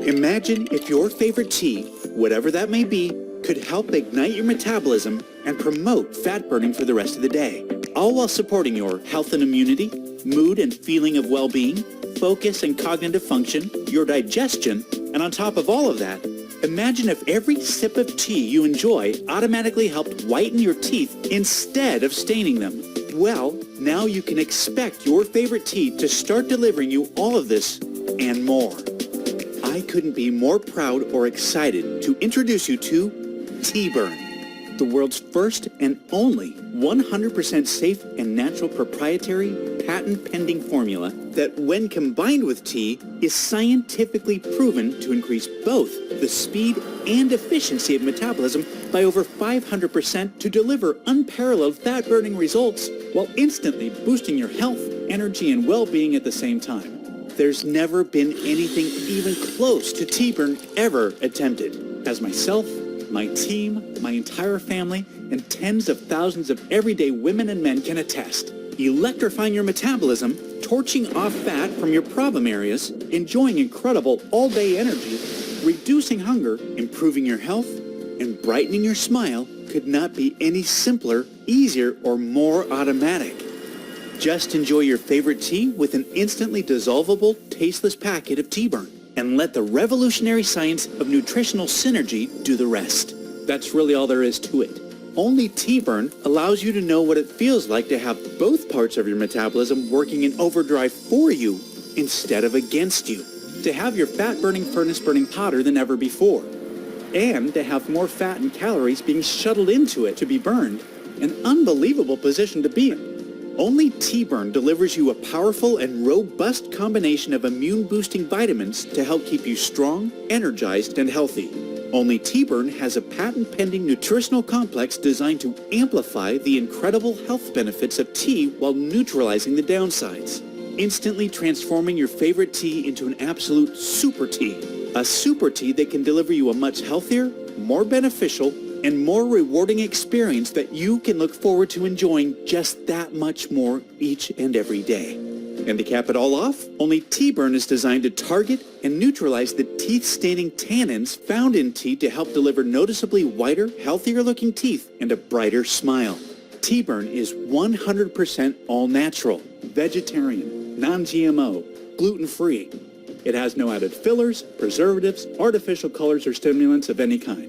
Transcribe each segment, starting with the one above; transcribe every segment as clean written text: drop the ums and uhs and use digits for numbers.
Imagine if your favorite tea, whatever that may be, could help ignite your metabolism and promote fat burning for the rest of the day, all while supporting your health and immunity, mood and feeling of well-being, focus and cognitive function, your digestion, and on top of all of that, imagine if every sip of tea you enjoy automatically helped whiten your teeth instead of staining them. Well, now you can expect your favorite tea to start delivering you all of this and more. I couldn't be more proud or excited to introduce you to Tea-Burn, the world's first and only 100% safe and natural proprietary patent-pending formula that, when combined with tea, is scientifically proven to increase both the speed and efficiency of metabolism by over 500% to deliver unparalleled fat-burning results while instantly boosting your health, energy, and well-being at the same time. There's never been anything even close to Tea-Burn ever attempted. As myself, my team, my entire family, and tens of thousands of everyday women and men can attest. Electrifying your metabolism, torching off fat from your problem areas, enjoying incredible all-day energy, reducing hunger, improving your health, and brightening your smile could not be any simpler, easier, or more automatic. Just enjoy your favorite tea with an instantly dissolvable, tasteless packet of Tea-Burn, and let the revolutionary science of nutritional synergy do the rest. That's really all there is to it. Only Tea-Burn allows you to know what it feels like to have both parts of your metabolism working in overdrive for you instead of against you. To have your fat-burning furnace burning hotter than ever before. And to have more fat and calories being shuttled into it to be burned. An unbelievable position to be in. Only Tea-Burn delivers you a powerful and robust combination of immune-boosting vitamins to help keep you strong, energized, and healthy. Only Tea-Burn has a patent-pending nutritional complex designed to amplify the incredible health benefits of tea while neutralizing the downsides, instantly transforming your favorite tea into an absolute super tea. A super tea that can deliver you a much healthier, more beneficial, and more rewarding experience that you can look forward to enjoying just that much more each and every day. And to cap it all off, only Tea-Burn is designed to target and neutralize the teeth-staining tannins found in tea to help deliver noticeably whiter, healthier-looking teeth and a brighter smile. Tea-Burn is 100% all-natural, vegetarian, non-GMO, gluten-free. It has no added fillers, preservatives, artificial colors, or stimulants of any kind.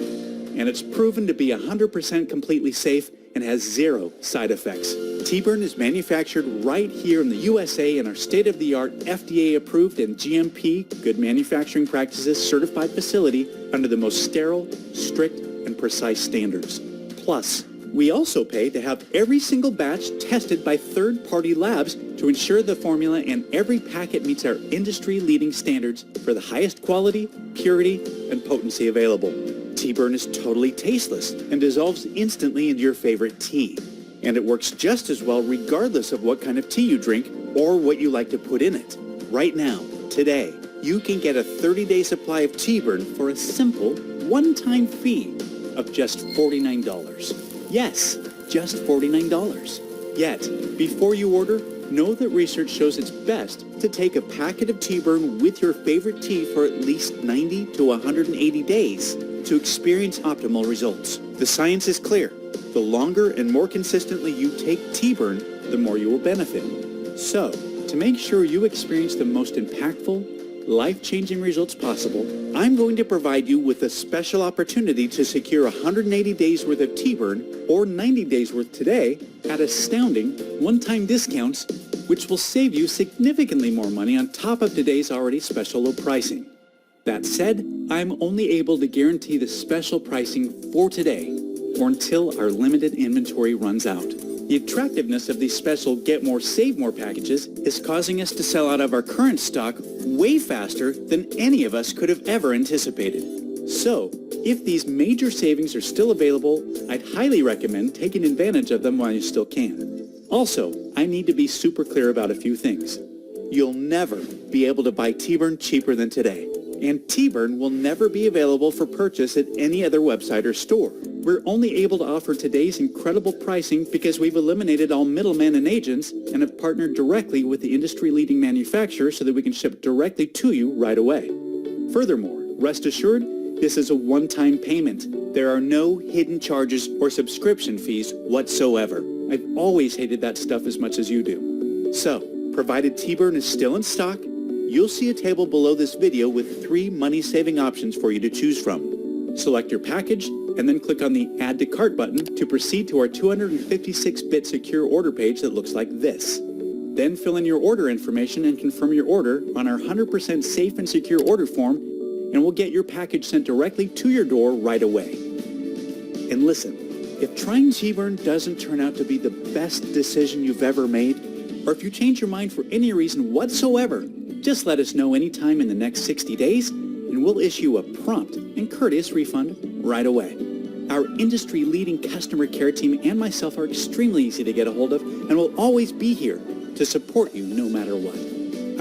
And it's proven to be 100% completely safe and has zero side effects. Tea-Burn is manufactured right here in the USA in our state-of-the-art FDA-approved and GMP, Good Manufacturing Practices certified facility under the most sterile, strict, and precise standards. Plus, we also pay to have every single batch tested by third-party labs to ensure the formula and every packet meets our industry-leading standards for the highest quality, purity, and potency available. Tea-Burn is totally tasteless and dissolves instantly into your favorite tea. And it works just as well regardless of what kind of tea you drink or what you like to put in it. Right now, today, you can get a 30-day supply of Tea-Burn for a simple, one-time fee of just $49. Yes, just $49. Yet, before you order, know that research shows it's best to take a packet of Tea-Burn with your favorite tea for at least 90 to 180 days to experience optimal results. The science is clear. The longer and more consistently you take Tea-Burn, the more you will benefit. So, to make sure you experience the most impactful, life-changing results possible, I'm going to provide you with a special opportunity to secure 180 days worth of Tea-Burn or 90 days worth today at astounding one-time discounts, which will save you significantly more money on top of today's already special low pricing. That said, I'm only able to guarantee the special pricing for today or until our limited inventory runs out. The attractiveness of these special Get More, Save More packages is causing us to sell out of our current stock way faster than any of us could have ever anticipated. So, if these major savings are still available, I'd highly recommend taking advantage of them while you still can. Also, I need to be super clear about a few things. You'll never be able to buy Tea-Burn cheaper than today. And Tea-Burn will never be available for purchase at any other website or store. We're only able to offer today's incredible pricing because we've eliminated all middlemen and agents and have partnered directly with the industry-leading manufacturer so that we can ship directly to you right away. Furthermore, Rest assured, this is a one-time payment. There are no hidden charges or subscription fees whatsoever. I've always hated that stuff as much as you do. So, provided T-Burn is still in stock, you'll see a table below this video with 3 money-saving options for you to choose from. Select your package and then click on the Add to Cart button to proceed to our 256-bit secure order page that looks like this. Then fill in your order information and confirm your order on our 100% safe and secure order form, and we'll get your package sent directly to your door right away. And listen, if trying T-Burn doesn't turn out to be the best decision you've ever made, or if you change your mind for any reason whatsoever, just let us know anytime in the next 60 days, and we'll issue a prompt and courteous refund right away. Our industry-leading customer care team and myself are extremely easy to get a hold of, and will always be here to support you no matter what.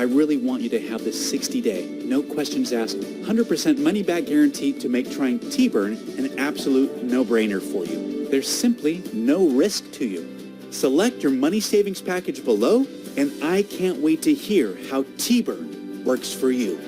I really want you to have this 60-day, no questions asked, 100% money-back guarantee to make trying T-Burn an absolute no-brainer for you. There's simply no risk to you. Select your money savings package below, and I can't wait to hear how T-Burn works for you.